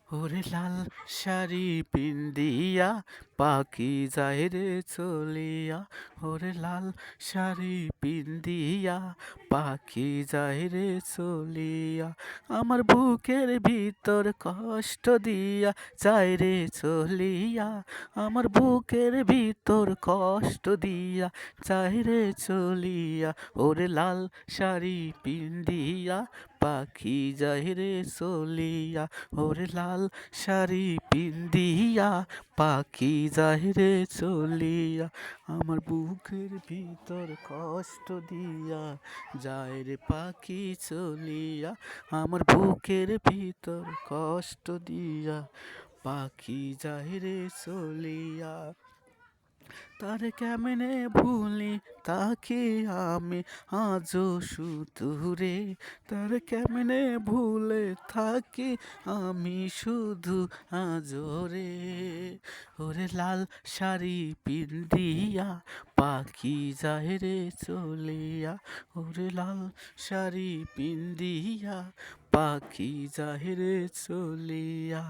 ওরে লাল শাড়ি পিন্দিয়া পাখি যায় রে চলিয়া। ওরে লাল শাড়ি পিন্দিয়া পাখি যায় রে চলিয়া। আমার বুকের ভিতর কষ্ট দিয়া যায় রে চলিয়া। আমার বুকের ভিতর কষ্ট দিয়া যায় রে চলিয়া। ওরে লাল শাড়ি পিন্দিয়া পাখি যায় রে চলিয়া। ওরে লাল শাড়ি পিন্দিয়া পাখি যায় রে চলিয়া। আমার বুকের ভিতর কষ্ট দিয়া যায় রে পাখি চলিয়া। আমার বুকের ভিতর কষ্ট দিয়া পাখি যায় রে চলিয়া। তারে কেমনে ভুলি তাকে আমি আজও শুধু রে। তারে কেমনে ভুলে থাকি আমি শুধু আজও রে। ওরে লাল শাড়ি পিন্দিয়া পাখি যায় রে চলিয়া। ওরে লাল শাড়ি পিন্দিয়া পাখি যায় রে চলিয়া।